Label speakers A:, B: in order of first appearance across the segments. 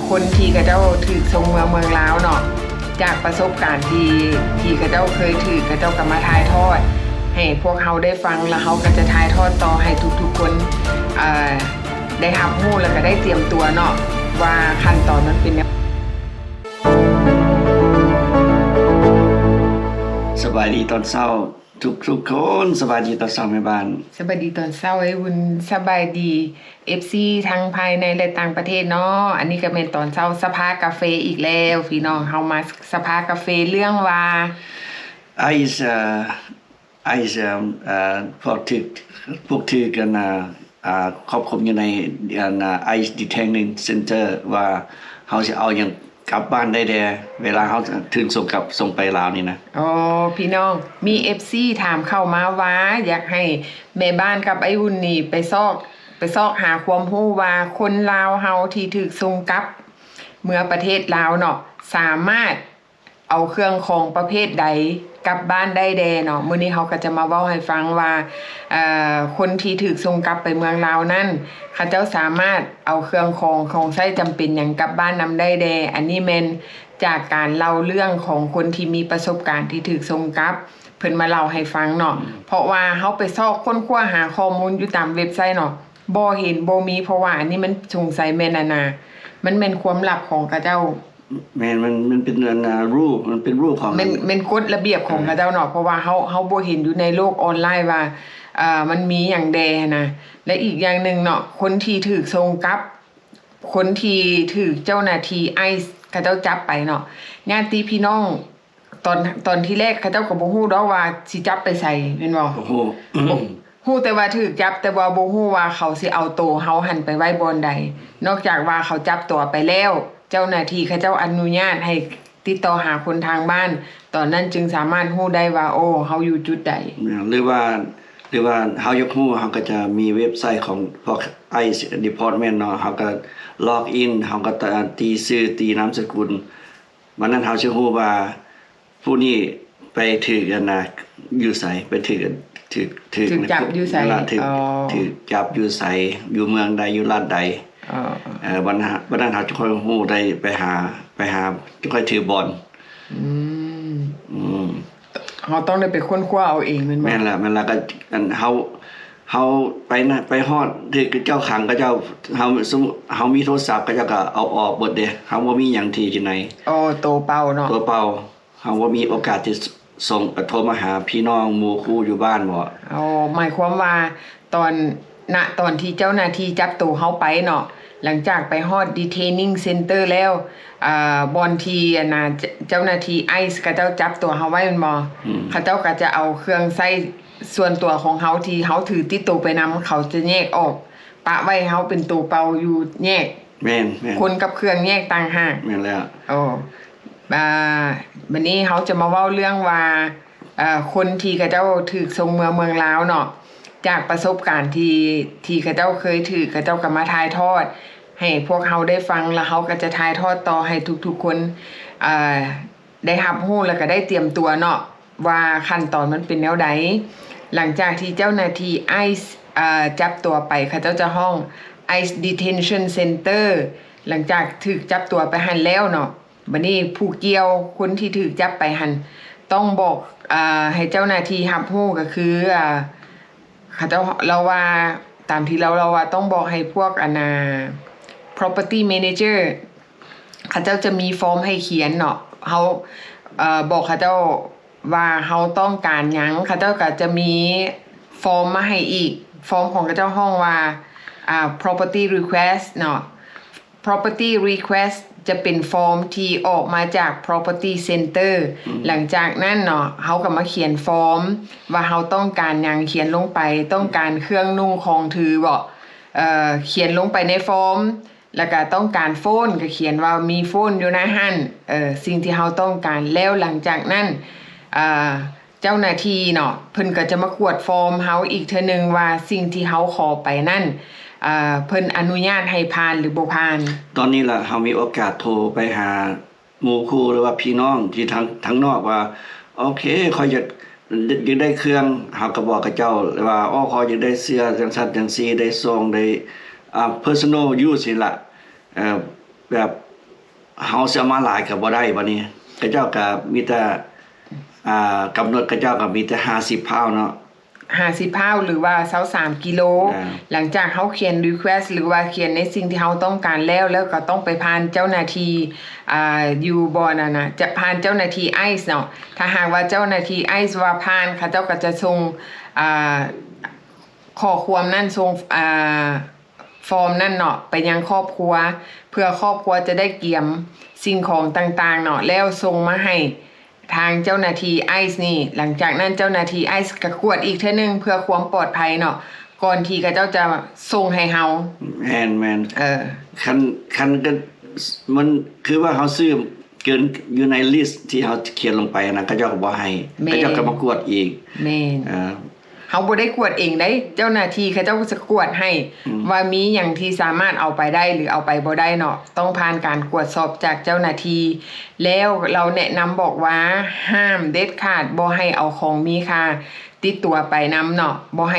A: คนที่เขาเจ้าถือทรงเมืองลาวเนาะจากประสบการณ์ที่เขาเจ้าเคยถือเขาเจ้าก็มาถ่ายทอดให้พวกเขาได้ฟังแล้วเขาก็จะถ่ายทอดต่อให้ทุกๆคนได้รับรู้แล้วก็ได้เตรียมตัวเนาะว่าขั้นตอนมันเป็นยัง
B: สบายดีตอนเช้าทุกคนสบายดีตอนเช้าแม่บ้าน
A: สบายดีตอนเช้าไอ้บุญสบายดี FC ทั้งภายในและต่างประเทศเนาะอันนี้ก็เป็นตอนเช้าสภากาแฟอีกแล้วพี่น้องเฮามาสภากาแฟเรื่องว่า
B: ไอซ์พวกถือกันครอบคลุมอยู่ในไอซ์ดีเทนนิ่งเซ็นเตอร์ว่าเฮาสิเอาหยังกลับบ้านได้แด่เวลาเฮาถึงส่งไปลาวนี่นะ
A: อ๋อพี่น้องมี FC ถามเข้ามาว่าอยากให้แม่บ้านกับไอ้วุ่นนี่ไปซอกหาความรู้ว่าคนลาวเฮาที่ถูกส่งกลับเมื่อประเทศลาวเนาะสามารถเอาเครื่องของประเภทใดกลับบ้านได้แดเนาะมื้อนี้เขาก็จะมาเว้าให้ฟังว่าคนที่ถูกส่งกลับไปเมืองลาวนั้นเขาเจ้าสามารถเอาเครื่องของใช้จำเป็นหยังกลับบ้านนำได้แดอันนี้แม่นจากการเล่าเรื่องของคนที่มีประสบการณ์ที่ถูกส่งกลับเพิ่นมาเล่าให้ฟังเนาะเพราะว่าเฮาไปซอกค้นคว้าหาข้อมูลอยู่ตามเว็บไซต์เนาะบ่เห็นบ่มีเพราะว่าอันนี้มันสงสัยแม่นนามันเป็นความลับของเขาเจ้า
B: แม่นมันเป็นรูปมันเป็นรูปของ
A: มันกฎระเบียบของเขาเจ้าเนาะเพราะว่าเฮาบ่เห็นอยู่ในโลกออนไลน์ว่ามันมีหยังแดนะและอีกอย่างนึงเนาะคนที่ถูกส่งกลับคนที่ถูกเจ้าหน้าที่ไอซ์เขาเจ้าจับไปเนาะญาติพี่น้องตอนที่แรกเขาเจ้าก็บ่ฮู้ดอกว่าสิจับไปไสแม่นบ่
B: โอ้โห
A: ฮู้แต่ว่าถูกจับแต่ว่าบ่ฮู้ว่าเขาสิเอาตัวเฮาหันไปไว้บ่อนใดนอกจากว่าเขาจับตัวไปแล้วเจ้าหน้าที่เขาเจ้าอนุญาตให้ติดต่อหาคนทางบ้านตอนนั้นจึงสามารถฮู้ได้ว่าโอ้เฮาอยู่จุดใด
B: หรือว่าเฮายกฮู้เฮาก็จะมีเว็บไซต์ของพวก ICE Department เนาะเฮาก็ล็อกอินเฮาก็ตีชื่อตีนามสกุลวันนั้นเฮาสิฮู้ว่าผู้นี้ไปถือกันนะอยู่ไสไปถือ
A: จับอยู่ไส
B: ถือจับอยู่ไสอยู่เมืองใดอยู่รัฐใดวันนั้นเฮาจะค่อยฮู้ได้ไปหาจะค่อยถือบอล
A: เฮาต้องได้ไปค้นคว้าเอาเองแม่นบ่
B: แม่นล่ะก็เฮาไปฮอดที่เจ้าขังก็เจ้าเฮามีโทรศัพท์ก็เจ้าก็เอาออกเบิดเด้เฮาบ่มีหยังที่ไหน
A: โตเป่าเนาะ
B: โตเป่าเฮาบ่มีโอกาสที่ส่งโทรมาหาพี่น้องหมู่คู่อยู่บ้านบ่
A: หมายความว่าตอนที่เจ้าหน้าที่จับตัวเฮาไปเนาะหลังจากไปฮอด detaining center แล้วบอนที่เจ้าหน้าที่ไอซ์เขาเจ้าจับตัวเฮาไว้แม่นบ่เขาเจ้าก็จะเอาเครื่องใช้ส่วนตัวของเฮาที่เฮาถือติดตัวไปนำเขาจะแยกออกปะไว้เฮาเป็นตัวเป่าอยู่แยก
B: แม่น
A: คนกับเครื่องแยกต่างหาก
B: แม่นแล้ว
A: บัดนี้เฮาจะมาเว้าเรื่องว่าคนที่เขาเจ้าถูกส่งเมืองลาวเนาะจากประสบการณ์ที่เขาเจ้าเคยถือเขาเจ้าก็มาถ่ายทอดให้พวกเฮาได้ฟังแล้วเฮาก็จะถ่ายทอดต่อให้ทุกๆคนได้รับรู้แล้วก็ได้เตรียมตัวเนาะว่าขั้นตอนมันเป็นแนวใดหลังจากที่เจ้าหน้าที่ไอซ์จับตัวไปเขาเจ้าจะห้อง ICE Detention Center หลังจากถูกจับตัวไปหันแล้วเนาะบัดนี้ผู้เกี่ยวคนที่ถูกจับไปหันต้องบอกให้เจ้าหน้าที่รับรู้ก็คือเขาเจ้าเราว่าตามที่เราว่าต้องบอกให้พวกproperty manager เขาเจ้าจะมีฟอร์มให้เขียนเนาะเฮาบอกเขาเจ้าว่าเฮาต้องการหยังเขาเจ้าก็จะมีฟอร์มมาให้อีกฟอร์มของเขาเจ้าห้องว่าproperty request เนาะ property request จะเป็นฟอร์มที่ออกมาจาก property center หลังจากนั้นเนาะเฮาก็มาเขียนฟอร์มว่าเฮาต้องการหยังเขียนลงไปต้องการเครื่องนุ่งของถือบ่เขียนลงไปในฟอร์มแล้วก็ต้องการโฟนก็เขียนว่ามีโฟนอยู่ในหั่นสิ่งที่เฮาต้องการแล้วหลังจากนั้นเจ้าหน้าที่เนาะเพิ่นก็จะมาขวดฟอร์มเฮาอีกเทื่อนึงว่าสิ่งที่เฮาขอไปนั่นเพิ่นอนุญาตให้ผ่านหรือบ่ผ่าน
B: ตอนนี้ล่ะเฮามีโอกาสโทรไปหาหมู่คู่หรือว่าพี่น้องที่ทั้งนอกว่าโอเคขอยอยากได้เครื่องเฮาก็บอกกับเจ้าว่าขอยอยากได้เสื้อจังซั่นจังซี่ได้ซองได้personal use นี่ล่ะ แบบเฮาสิเอามาหลายก็บ่ได้บัดนี้เขาเจ้าก็มีแต่กำหนดเขาเจ้าก็มีแต่50 pound เนาะ
A: 50 พาวหรือว่า23กิโลหลังจากเขาเขียน request หรือว่าเขียนในสิ่งที่เขาต้องการแล้วก็ต้องไปผ่านเจ้าหน้าที่อยู่บ่นั่นน่ะจะผ่านเจ้าหน้าที่ไอซ์เนาะถ้าหากว่าเจ้าหน้าที่ไอซ์ว่าผ่านเขาเจ้าก็จะส่งข้อความนั่นส่งฟอร์มนั่นเนาะไปยังครอบครัวเพื่อครอบครัวจะได้เกี่ยมสิ่งของต่างๆเนาะแล้วส่งมาให้ทางเจ้าหน้าที่ไอซ์นี่หลังจากนั้นเจ้าหน้าที่ไอซ์ก็กวดอีกเทื่อนึงเพื่อความปลอดภัยเนาะก่อนที่เขาเจ้าจะส่งให้เฮา
B: แม่นคันก็มันคือว่าเฮาซื้อเกินอยู่ในลิสต์ที่เฮาเขียนลงไปนะเขาเจ้าก็บ่ให้เขาเจ้าก็มากวดอีก
A: แม่นเฮาบ่ได้กวดเองได้เจ้าหน้าที่เขาเจ้าจะกวดให้ว่ามีหยังที่สามารถเอาไปได้หรือเอาไปบ่ได้เนาะต้องผ่านการกวดสอบจากเจ้าหน้าที่แล้วเราแนะนำบอกว่าห้ามเด็ดขาดบ่ให้เอาของมีค่าติดตัวไปนำเนาะบ่ใ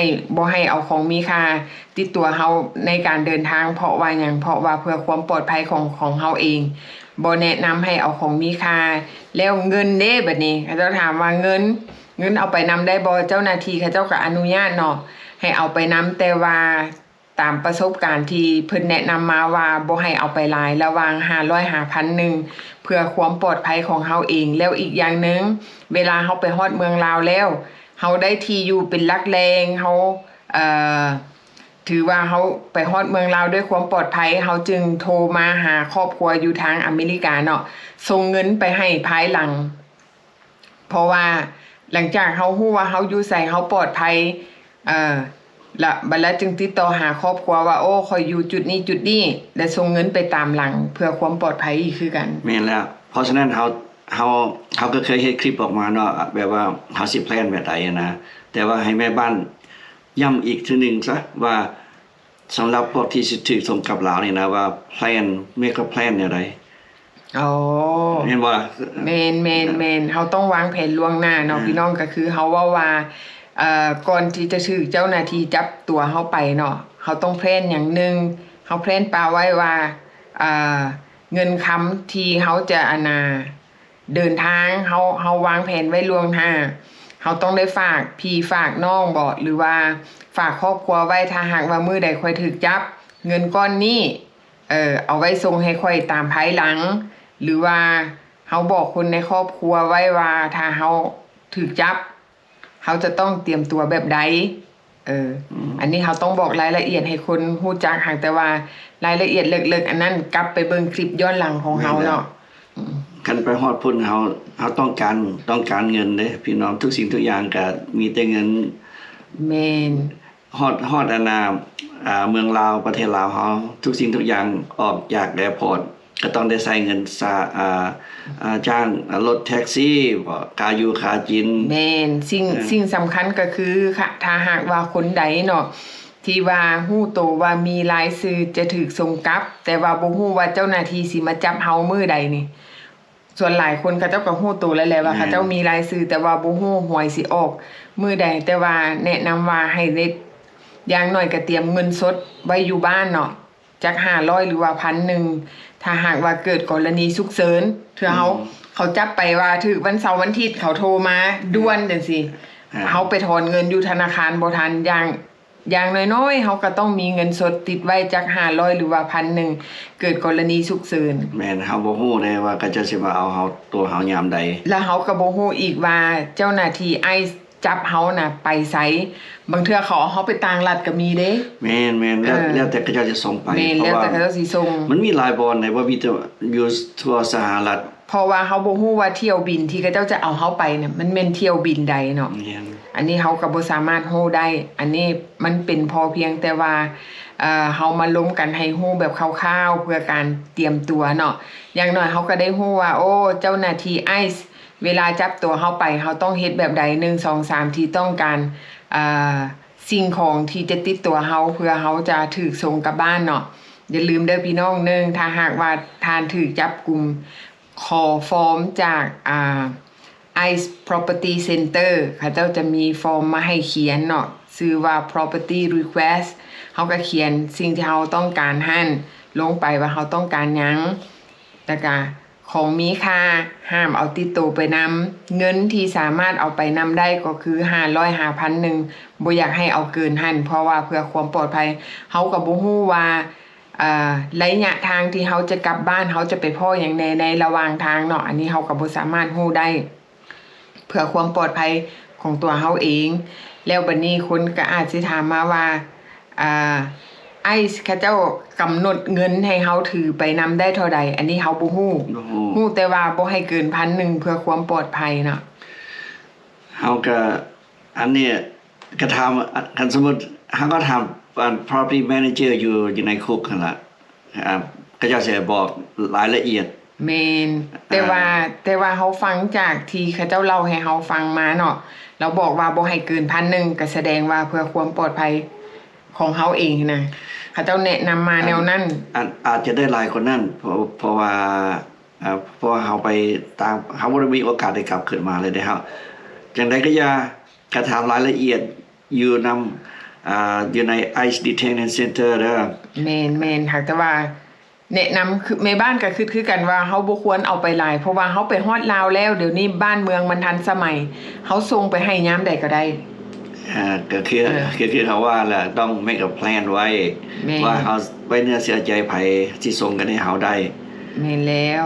A: ห้เอาของมีค่าติดตัวเฮาในการเดินทางเพราะว่าหยังเพราะว่าเพื่อความปลอดภัยของเฮาเองบ่แนะนำให้เอาของมีค่าแล้วเงินเด้บัดนี้เขาจะถามว่าเงินเอาไปนำได้บ่เจ้าหน้าที่เขาเจ้าก็อนุญาตเนาะให้เอาไปนำแต่ว่าตามประสบการณ์ที่เพิ่นแนะนำมาว่าบ่ให้เอาไปหลายระหว่าง500 5,000 เพื่อความปลอดภัยของเฮาเองแล้วอีกอย่างนึงเวลาเฮาไปฮอดเมืองลาวแล้วเฮาได้ที่อยู่เป็นหลักแหล่งเฮาถือว่าเฮาไปฮอดเมืองลาวด้วยความปลอดภัยเฮาจึงโทรมาหาครอบครัวอยู่ทางอเมริกาเนาะส่งเงินไปให้ภายหลังเพราะว่าหลังจากเฮาฮู้ว่าเฮาอยู่ไสเฮาปลอดภัยละบัดแล้วจึงติดต่อหาครอบครัวว่าโอ้ข่อยอยู่จุดนี้และส่งเงินไปตามหลังเพื่อความปลอดภัยอีกคือกัน
B: แม่นแล้วเพราะฉะนั้นเฮาก็เคยเฮ็ดคลิปออกมาเนาะแบบว่าเฮาสิแพลนแบบใดนะแต่ว่าให้แม่บ้านย้ำอีกทีนึงซะว่าสำหรับพวกที่สิถูกส่งกลับลาวนี่นะว่าแพลนเมกะแพลนเนี่ยได
A: อ๋อ
B: แม่นบ่ล่ะ
A: แม่นเฮาต้องวางแผนล่วงหน้าเนาะพี่น้องก็คือเฮาว่าก่อนที่จะถูกเจ้าหน้าที่จับตัวเฮาไปเนาะเฮาต้องแพลนอย่างนึงเฮาแพลนปาไว้ว่าเงินค้ำที่เฮาจะเดินทางเฮาวางแผนไว้ล่วงหน้าเฮาต้องได้ฝากพี่ฝากน้องบ่หรือว่าฝากครอบครัวไว้ถ้าหากว่ามื้อใดค่อยถูกจับเงินก้อนนี้เอาไว้ส่งให้ค่อยตามภายหลังหรือว่าเฮาบอกคนในครอบครัวไว้ว่าถ้าเฮาถูกจับเฮาจะต้องเตรียมตัวแบบใดอันนี้เฮาต้องบอกรายละเอียดให้คนฮู้จักหากแต่ว่ารายละเอียดลึกๆอันนั้นกลับไปเบิ่งคลิปย้อนหลังของเฮาเนาะ
B: คันไปฮอดพุ่นเฮาต้องการเงินเด้พี่น้องทุกสิ่งทุกอย่างก็มีแต่เงิน
A: แม่น
B: ฮอดเมืองลาวประเทศลาวเฮาทุกสิ่งทุกอย่างออกจากแอร์พอร์ตก็ต้องได้ใช้เงินจ้างรถแท็กซี่ค่าอยู่ค่ากิน
A: แม่นสิ่งสำคัญก็คือถ้าหากว่าคนใดเนาะที่ว่าฮู้โตว่ามีรายชื่อจะถูกส่งกลับแต่ว่าบ่ฮู้ว่าเจ้าหน้าที่สิมาจับเฮามื้อใดนี่ส่วนหลายคนเขาเจ้าก็ฮู้โตแล้วแหละว่าเขาเจ้ามีรายชื่อแต่ว่าบ่ฮู้หวยสิออกมื้อใดแต่ว่าแนะนำว่าให้ได้อย่างน้อยก็เตรียมเงินสดไว้อยู่บ้านเนาะจัก500หรือว่า 1,000 ถ้าหากว่าเกิดกรณีฉุกเฉินเทื่อเขาจับไปว่าถึกวันเสาร์วันอาทิตย์เขาโทรมาด่วนจังซี่เฮาไปถอนเงินอยู่ธนาคารบ่ทันอย่างน้อยๆเฮาก็ต้องมีเงินสดติดไว้จัก500หรือว่า 1,000 เกิดกรณีฉุกเฉิน
B: แม่นเฮาบ่ฮู้ได้ว่าเขาจะสิมาเอาเฮาตัวเฮายามใด
A: แล้วเฮาก็บ่ฮู้อีกว่าเจ้าหน้าที่ไอซ์จับเฮาน่ะไปไสบางเทื่อเขาเอาเฮาไปต่างรัฐก็มีเด้
B: แม่นแล้วแต่เขาจะส่งไป
A: เพราะว่าแล้วแต่เขาสิส่ง
B: มันมีหลายบ่อนในว่ามีแต่อยู่ทั่วสหรัฐ
A: เพราะว่าเฮาบ่ฮู้ว่าเที่ยวบินที่เขาเจ้าจะเอาเฮาไปน่ะมันแม่นเที่ยวบินใดเนาะอันนี้เฮาก็บ่สามารถฮู้ได้อันนี้มันเป็นพอเพียงแต่ว่าเฮามาล้มกันให้ฮู้แบบคร่าวๆเพื่อการเตรียมตัวเนาะอย่างน้อยเฮาก็ได้ฮู้ว่าโอ้เจ้าหน้าที่ไอซ์เวลาจับตัวเฮาไปเฮาต้องเฮ็ดแบบใด1 2 3ที่ต้องการสิ่งของที่จะติดตัวเฮาเพื่อเฮาจะถูกส่งกลับบ้านเนาะอย่าลืมเด้อพี่น้อง1ถ้าหากว่าทานถูกจับกุมขอฟอร์มจากICE Property Center เขาเจ้าจะมีฟอร์มมาให้เขียนเนาะชื่อว่า Property Request เฮาก็เขียนสิ่งที่เฮาต้องการหั่น ลงไปว่าเขาต้องการหยังแต่ก็ของมีค่าห้ามเอาติดตัวไปนำเงินที่สามารถเอาไปนำได้ก็คือ500 5,000นึงบ่อยากให้เอาเกินหั่นเพราะว่าเพื่อความปลอดภัยเฮาก็บ่ฮู้ว่าระยะทางที่เฮาจะกลับบ้านเฮาจะไปพ้อหยังในระหว่างทางเนาะอันนี้เฮาก็บ่สามารถฮู้ได้เพื่อความปลอดภัยของตัวเฮาเองแล้วบัดนี้คนก็อาจสิถามมาว่าไอ้เขาเจ้ากำหนดเงินให้เฮาถือไปนำได้เท่าใดอันนี้เฮาบ่ฮู้ฮู้แต่ว่าบ่ให้เกิน1,000เพื่อความปลอดภัยเนาะ
B: เฮาก็อันนี้ก็ถามคันสมมุติเฮาก็ถาม property manager อยู่ในคุกนั่นล่ะก็จะสิบอกรายละเอียด
A: แม่นแต่ว่าเฮาฟังจากที่เขาเจ้าเล่าให้เฮาฟังมาเนาะเราบอกว่าบ่ให้เกิน1,000ก็แสดงว่าเพื่อความปลอดภัยของเฮาเองนะเขาเจ้าแนะนำมาแนวนั้น
B: อาจจะได้หลายคนนั้นเพราะว่าเฮาไปตามเฮาบ่ได้มีโอกาสได้กลับขึ้นมาเลยเด้เฮาจังได๋ก็อย่ากระถามรายละเอียดอยู่นำอยู่ใน ICE Detention Center เด้อ
A: แม่นค่ะแต่ว่าแนะนำคือแม่บ้านก็คือกันว่าเฮาบ่ควรเอาไปหลายเพราะว่าเฮาไปฮอดลาวแล้วเดี๋ยวนี้บ้านเมืองมันทันสมัยเฮาส่งไปให้ยามใดก็ได้
B: ก็คือเขาว่าแหละต้อง make a plan ไว้ว่าเฮาไว้เนื้อเสียใจไผสิส่งกันให้เฮาได้
A: แม่นแล้ว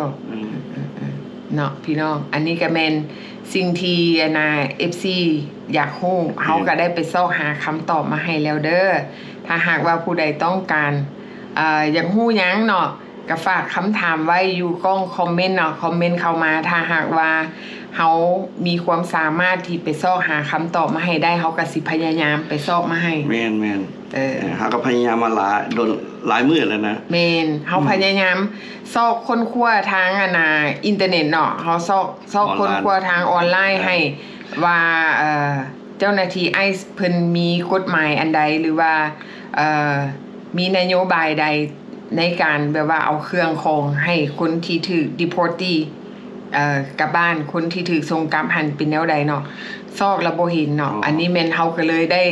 A: เนาะพี่น้องอันนี้ก็แม่นสิ่งที่FC อยากรู้เฮาก็ได้ไปซอกหาคำตอบมาให้แล้วเด้อถ้าหากว่าผู้ใดต้องการอยากรู้หยังเนาะก็ฝากคำถามไว้อยู่กล้องคอมเมนต์เนาะคอมเมนต์เข้ามาถ้าหากว่าเฮามีความสามารถที่ไปซอกหาคำตอบมาให้ได้เฮาก็สิพยายามไปซอกมาให้
B: แม่นเฮาก็พยายามมาหลายมื้อแล้วนะ
A: แม่นเฮาพยายามซอกค้นคว้าทางอินเทอร์เน็ตเนาะเฮาซอกค้นคว้าทางออนไลน์ให้ว่าเจ้าหน้าที่ไอซ์เพิ่นมีกฎหมายอันใดหรือว่ามีนโยบายใดในการแบบว่าเอาเครื่องของให้คนที่ถูก deportee กลับบ้านคนที่ถูกส่งกลับหันเป็นแนวใดเนาะซอกแล้วบ่เห็นเนาะอันนี้แม่นเฮาก็เลยได้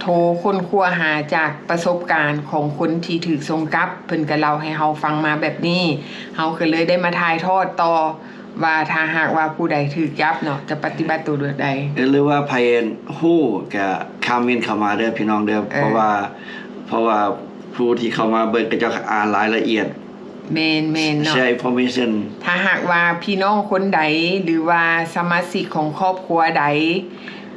A: โทรค้นคว้าหาจากประสบการณ์ของคนที่ถูกส่งกลับเพิ่นก็เล่าให้เฮาฟังมาแบบนี้เฮาก็เลยได้มาถ่ายทอดต่อว่าถ้าหากว่าผู้ใดถูกจับเนาะจะปฏิบัติตัวแบบใด
B: หรือว่าไผฮู้ก็คอมเมนต์เข้ามาเด้อพี่น้องเด้อเพราะว่าผู้ที่เข้ามาเบิ่งก็จะอ่านรายละเอียด
A: แม่นเนาะ
B: share information
A: ถ้าหากว่าพี่น้องคนใดหรือว่าสมาชิกของครอบครัวใด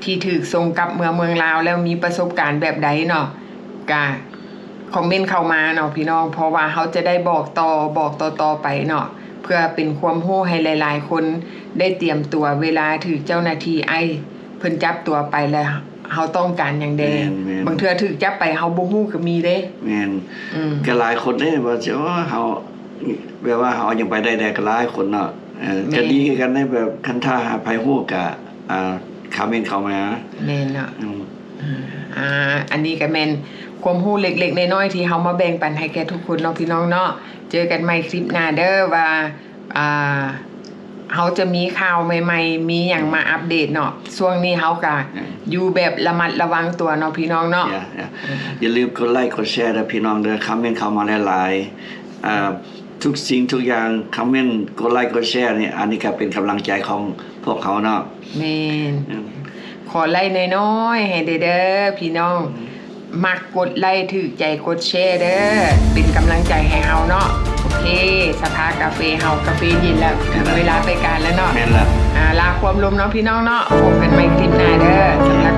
A: ที่ถูกส่งกลับเมืองลาวแล้วมีประสบการณ์แบบใดเนาะก็คอมเมนต์เข้ามาเนาะพี่น้องเพราะว่าเขาจะได้บอกต่อไปเนาะเพื่อเป็นความรู้ให้หลายๆคนได้เตรียมตัวเวลาถูกเจ้าหน้าที่เพิ่นจับตัวไปแล้วเฮาต้องการหยังใดบางเทื่อถูกจับไปเฮาบ่ฮู้ก็มีเด้
B: แม่นก็หลายคนเด้ว่าสิเฮาแบบว่าเฮายังไปได้ก็หลายคนเนาะก็ดีกันได้แบบคันถ้าไผฮู้ก็คอมเมนต์เข้ามา
A: แม่นเนาะอันนี้ก็แม่นความรู้เล็กๆน้อยๆที่เฮามาแบ่งปันให้แก่ทุกคนเนาะพี่น้องเนาะเจอกันใหม่คลิปหน้าเด้อว่าเฮาจะมีข่าวใหม่ๆมีหยังมาอัปเดตเนาะช่วงนี้เฮาก็อยู่แบบระมัดระวังตัวเนาะพี่น้องเนาะ
B: อย่าลืมกดไลค์กดแชร์นะพี่น้องเด้อคอมเมนต์เข้ามาหลายๆทุกสิ่งทุกอย่างคอมเมนต์กดไลค์กดแชร์นี่อันนี้ก็เป็นกำลังใจของพวกเขาเนาะ
A: แม่นขอไลค์น้อยๆให้เด้อพี่น้องมักกดไลค์ถูกใจกดแชร์เด้อเป็นกำลังใจให้เฮาเนาะโอเคสภากาแฟเฮากาแฟเย็นแล้วถึงเวลาไปการแล้วเนาะ
B: แม่นแล้ว
A: ลาความลมเนาะพี่น้องเนาะพบกันใหม่คลิปหน้าเด้อสำหรับ